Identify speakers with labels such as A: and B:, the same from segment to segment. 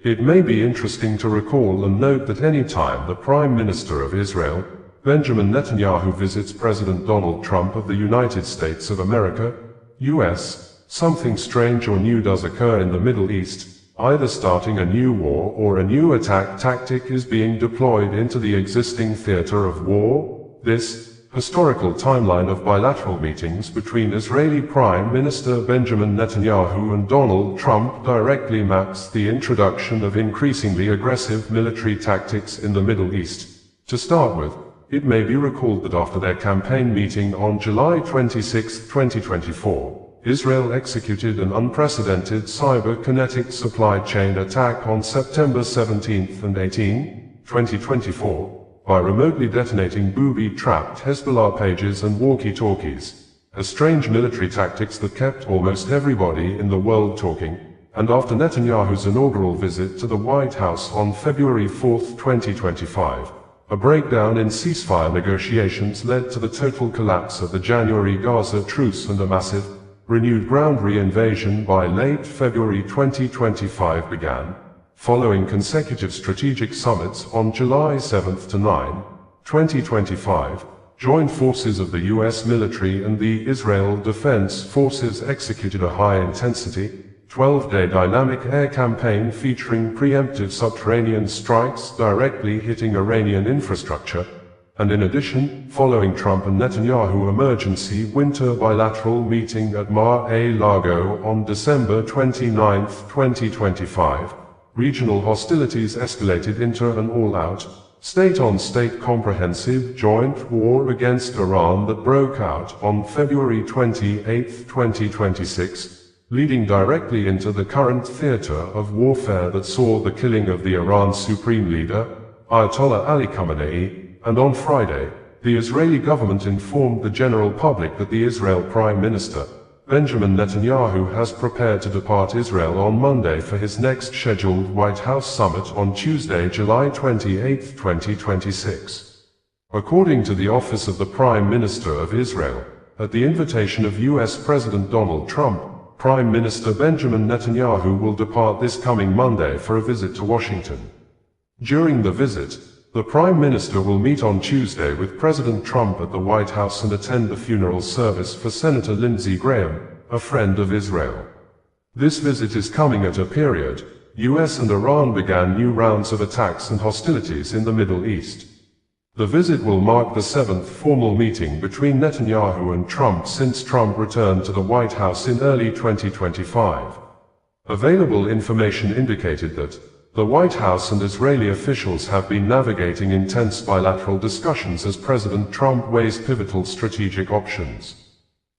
A: It may be interesting to recall and note that any time the Prime Minister of Israel, Benjamin Netanyahu, visits President Donald Trump of the United States of America, US, something strange or new does occur in the Middle East. Either starting a new war or a new attack tactic is being deployed into the existing theater of war. This historical timeline of bilateral meetings between Israeli Prime Minister Benjamin Netanyahu and Donald Trump directly maps the introduction of increasingly aggressive military tactics in the Middle East. To start with, it may be recalled that after their campaign meeting on July 26, 2024, Israel executed an unprecedented cyberkinetic supply chain attack on September 17 and 18, 2024, by remotely detonating booby-trapped Hezbollah pages and walkie-talkies, a strange military tactics that kept almost everybody in the world talking. And after Netanyahu's inaugural visit to the White House on February 4, 2025, a breakdown in ceasefire negotiations led to the total collapse of the January Gaza truce and a massive, renewed ground reinvasion by late February 2025 began, following consecutive strategic summits on July 7 to 9, 2025. Joint forces of the US military and the Israel Defense Forces executed a high-intensity, 12-day dynamic air campaign featuring preemptive subterranean strikes directly hitting Iranian infrastructure. And in addition, following Trump and Netanyahu emergency winter bilateral meeting at Mar-a-Lago on December 29, 2025, regional hostilities escalated into an all-out, state-on-state comprehensive joint war against Iran that broke out on February 28, 2026, leading directly into the current theater of warfare that saw the killing of the Iran Supreme Leader, Ayatollah Ali Khamenei. And on Friday, the Israeli government informed the general public that the Israel Prime Minister, Benjamin Netanyahu, has prepared to depart Israel on Monday for his next scheduled White House summit on Tuesday, July 28, 2026. According to the Office of the Prime Minister of Israel, at the invitation of US President Donald Trump, Prime Minister Benjamin Netanyahu will depart this coming Monday for a visit to Washington. During the visit, the Prime Minister will meet on Tuesday with President Trump at the White House and attend the funeral service for Senator Lindsey Graham, a friend of Israel. This visit is coming at a period US and Iran began new rounds of attacks and hostilities in the Middle East. The visit will mark the seventh formal meeting between Netanyahu and Trump since Trump returned to the White House in early 2025. Available information indicated that the White House and Israeli officials have been navigating intense bilateral discussions as President Trump weighs pivotal strategic options.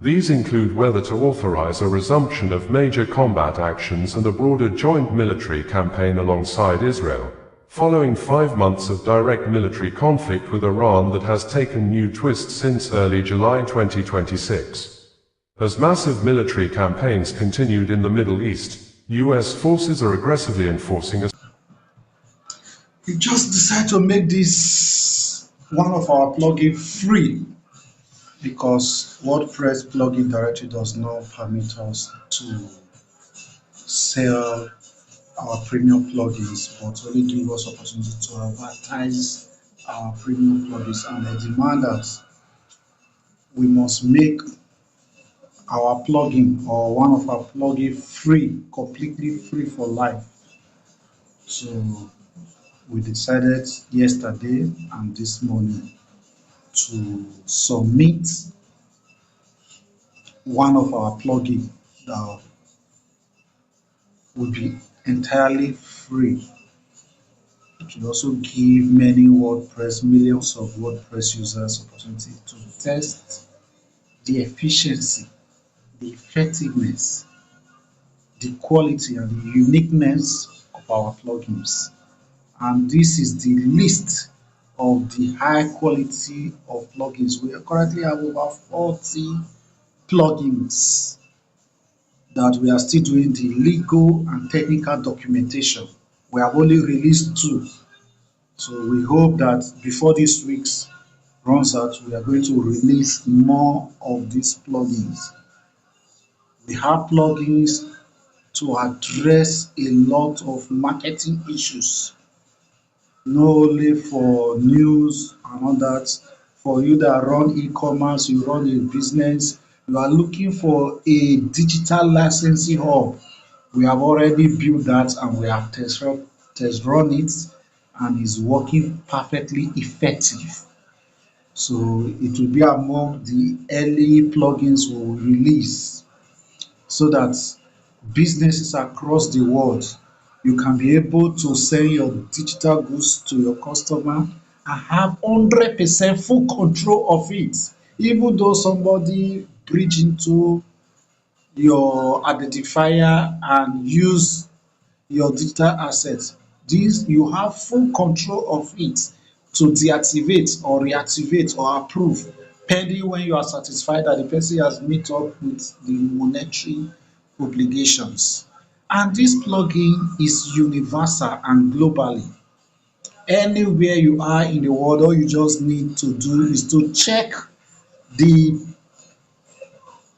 A: These include whether to authorize a resumption of major combat actions and a broader joint military campaign alongside Israel, following 5 months of direct military conflict with Iran that has taken new twists since early July 2026. As massive military campaigns continued in the Middle East, US forces are aggressively enforcing a
B: We just decided to make this one of our plugin free because WordPress plugin directory does not permit us to sell our premium plugins, but only give us opportunity to advertise our premium plugins, and they demand that we must make our plugin or one of our plugin free, completely free for life. So we decided yesterday and this morning to submit one of our plugins that will be entirely free. It will also give millions of WordPress users opportunity to test the efficiency, the effectiveness, the quality and the uniqueness of our plugins. And this is the list of the high quality of plugins. We currently have over 40 plugins that we are still doing the legal and technical documentation. We have only released 2. So we hope that before this week runs out, we are going to release more of these plugins. We have plugins to address a lot of marketing issues, not only for news and all that. For you that run e-commerce, you run a business, you are looking for a digital licensing hub. We have already built that and we have test run it, and it's working perfectly effective. So it will be among the early plugins we will release, so that businesses across the world, you can be able to sell your digital goods to your customer and have 100% full control of it. Even though somebody breach into your identifier and use your digital assets, this you have full control of it to deactivate or reactivate or approve, pending when you are satisfied that the person has met up with the monetary obligations. And this plugin is universal and globally. Anywhere you are in the world, all you just need to do is to check the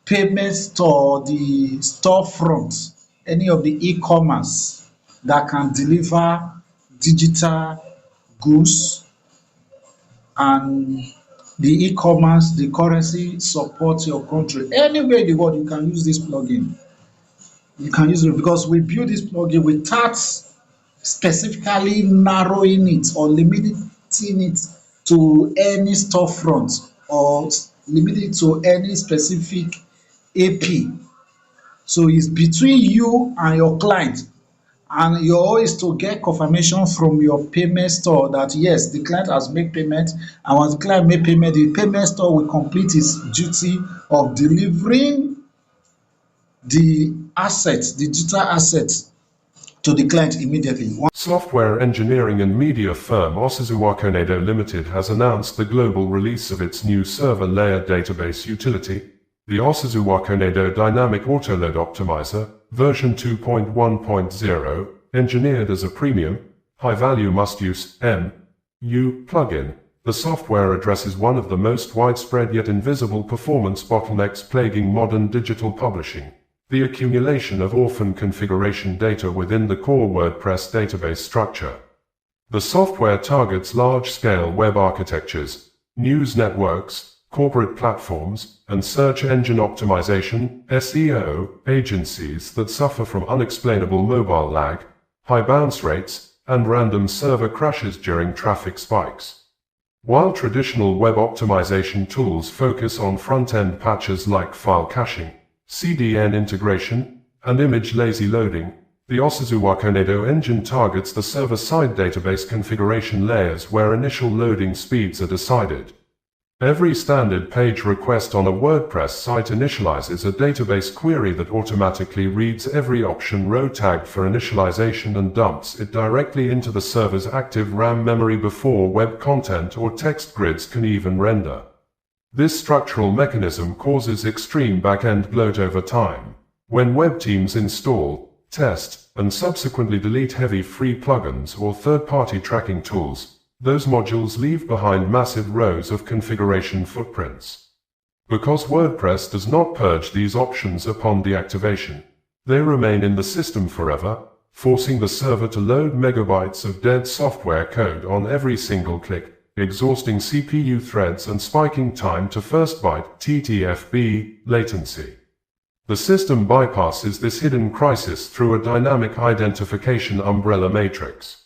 B: payment store, the storefront, any of the e-commerce that can deliver digital goods, and the e-commerce, the currency support your country. Anywhere in the world, you can use this plugin. You can use it because we build this plugin without specifically narrowing it or limiting it to any storefront or limiting it to any specific AP. So it's between you and your client, and your own is to get confirmation from your payment store that yes, the client has made payment, and once the client make payment, the payment store will complete its duty of delivering the assets, the digital assets, to the client immediately.
A: Software engineering and media firm Osizuwa Konedo Limited has announced the global release of its new server layer database utility, the Osizuwa Konedo Dynamic Autoload Optimizer, version 2.1.0, engineered as a premium, high-value must-use (MU) plugin. The software addresses one of the most widespread yet invisible performance bottlenecks plaguing modern digital publishing: the accumulation of orphan configuration data within the core WordPress database structure. The software targets large-scale web architectures, news networks, corporate platforms, and search engine optimization (SEO) agencies that suffer from unexplainable mobile lag, high bounce rates, and random server crashes during traffic spikes. While traditional web optimization tools focus on front-end patches like file caching, CDN integration, and image lazy loading, the Osizuwa Konedo engine targets the server-side database configuration layers where initial loading speeds are decided. Every standard page request on a WordPress site initializes a database query that automatically reads every option row tagged for initialization and dumps it directly into the server's active RAM memory before web content or text grids can even render. This structural mechanism causes extreme back-end bloat over time. When web teams install, test, and subsequently delete heavy free plugins or third-party tracking tools, those modules leave behind massive rows of configuration footprints. Because WordPress does not purge these options upon deactivation, they remain in the system forever, forcing the server to load megabytes of dead software code on every single click, exhausting CPU threads and spiking time to first byte (TTFB) latency. The system bypasses this hidden crisis through a dynamic identification umbrella matrix.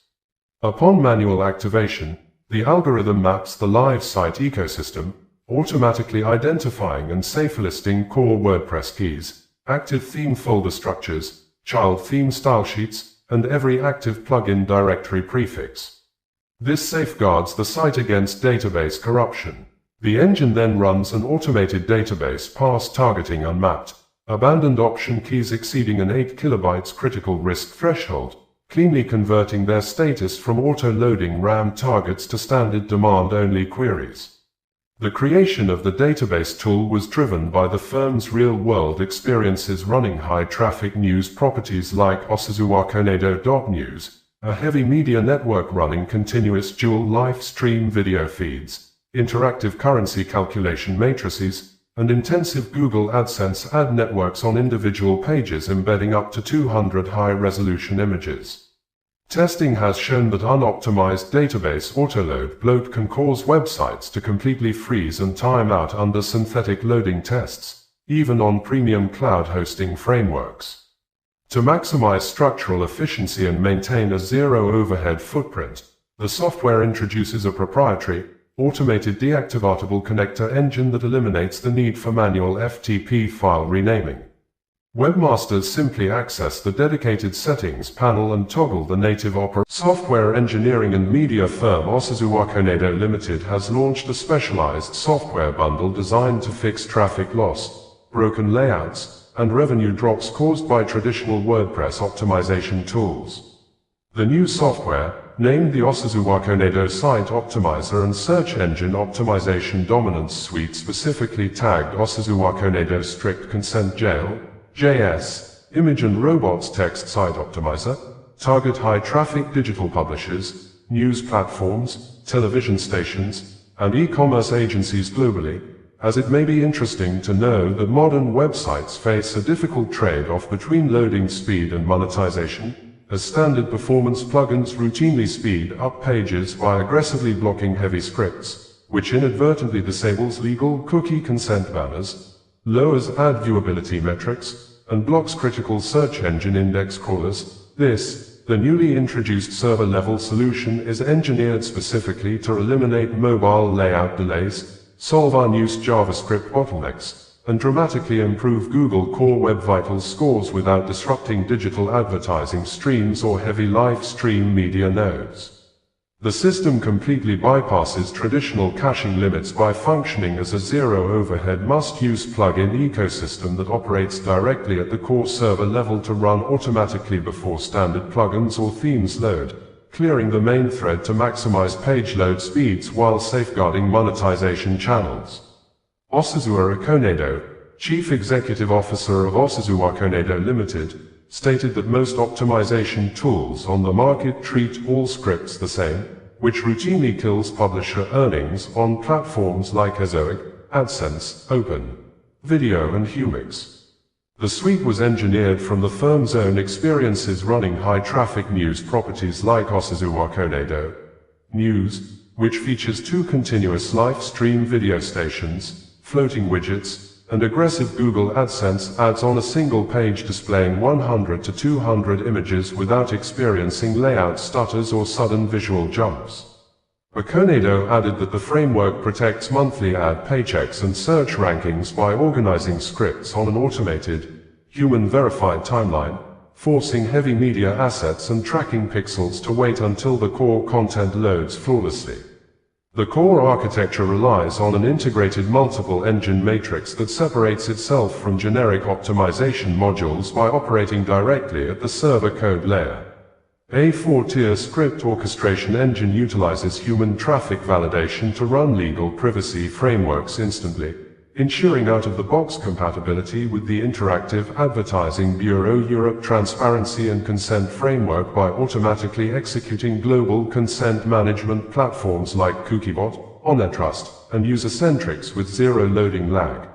A: Upon manual activation, the algorithm maps the live site ecosystem, automatically identifying and safe listing core WordPress keys, active theme folder structures, child theme style sheets, and every active plugin directory prefix. This safeguards the site against database corruption. The engine then runs an automated database parse targeting unmapped, abandoned option keys exceeding an 8 kilobytes critical risk threshold, cleanly converting their status from auto-loading RAM targets to standard demand-only queries. The creation of the database tool was driven by the firm's real-world experiences running high-traffic news properties like Osizuwa Konedo.news, a heavy media network running continuous dual live stream video feeds, interactive currency calculation matrices, and intensive Google AdSense ad networks on individual pages embedding up to 200 high-resolution images. Testing has shown that unoptimized database autoload bloat can cause websites to completely freeze and time out under synthetic loading tests, even on premium cloud hosting frameworks. To maximize structural efficiency and maintain a zero-overhead footprint, the software introduces a proprietary, automated deactivatable connector engine that eliminates the need for manual FTP file renaming. Webmasters simply access the dedicated settings panel and toggle the native operating. Software engineering and media firm Osazuwa Konedo Limited has launched a specialized software bundle designed to fix traffic loss, broken layouts, and revenue drops caused by traditional WordPress optimization tools. The new software, named the Osazuwa Konedo Site Optimizer and Search Engine Optimization Dominance Suite, specifically tagged Osazuwa Konedo Strict Consent Jail, JS, Image and Robots Text Site Optimizer, target high-traffic digital publishers, news platforms, television stations, and e-commerce agencies globally, as it may be interesting to know that modern websites face a difficult trade-off between loading speed and monetization, as standard performance plugins routinely speed up pages by aggressively blocking heavy scripts, which inadvertently disables legal cookie consent banners, lowers ad viewability metrics, and blocks critical search engine index crawlers. The newly introduced server-level solution is engineered specifically to eliminate mobile layout delays, solve unused JavaScript bottlenecks, and dramatically improve Google Core Web Vitals scores without disrupting digital advertising streams or heavy live stream media nodes. The system completely bypasses traditional caching limits by functioning as a zero-overhead must-use plugin ecosystem that operates directly at the core server level to run automatically before standard plugins or themes load, clearing the main thread to maximize page load speeds while safeguarding monetization channels. Osazuwa Konedo, Chief Executive Officer of Osazuwa Konedo Limited, stated that most optimization tools on the market treat all scripts the same, which routinely kills publisher earnings on platforms like Ezoic, AdSense, Open Video and Humix. The suite was engineered from the firm's own experiences running high-traffic news properties like Osazuwa Konedo News, which features 2 continuous live stream video stations, floating widgets, and aggressive Google AdSense ads on a single page displaying 100 to 200 images without experiencing layout stutters or sudden visual jumps. Konedo added that the framework protects monthly ad paychecks and search rankings by organizing scripts on an automated, human-verified timeline, forcing heavy media assets and tracking pixels to wait until the core content loads flawlessly. The core architecture relies on an integrated multiple engine matrix that separates itself from generic optimization modules by operating directly at the server code layer. A 4-tier script orchestration engine utilizes human traffic validation to run legal privacy frameworks instantly, ensuring out-of-the-box compatibility with the Interactive Advertising Bureau Europe Transparency and Consent Framework by automatically executing global consent management platforms like Cookiebot, OnNetTrust, and User-Centrics with zero loading lag.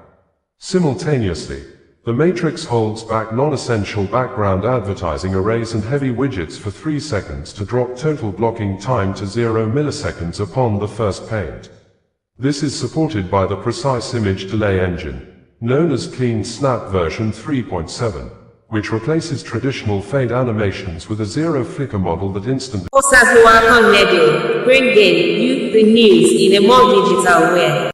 A: Simultaneously, the matrix holds back non-essential background advertising arrays and heavy widgets for 3 seconds to drop total blocking time to 0 milliseconds upon the first paint. This is supported by the Precise Image Delay Engine, known as Clean Snap version 3.7, which replaces traditional fade animations with a zero-flicker model that instantly
C: Osazuwa Konedo, bringing you the news in a more digital way.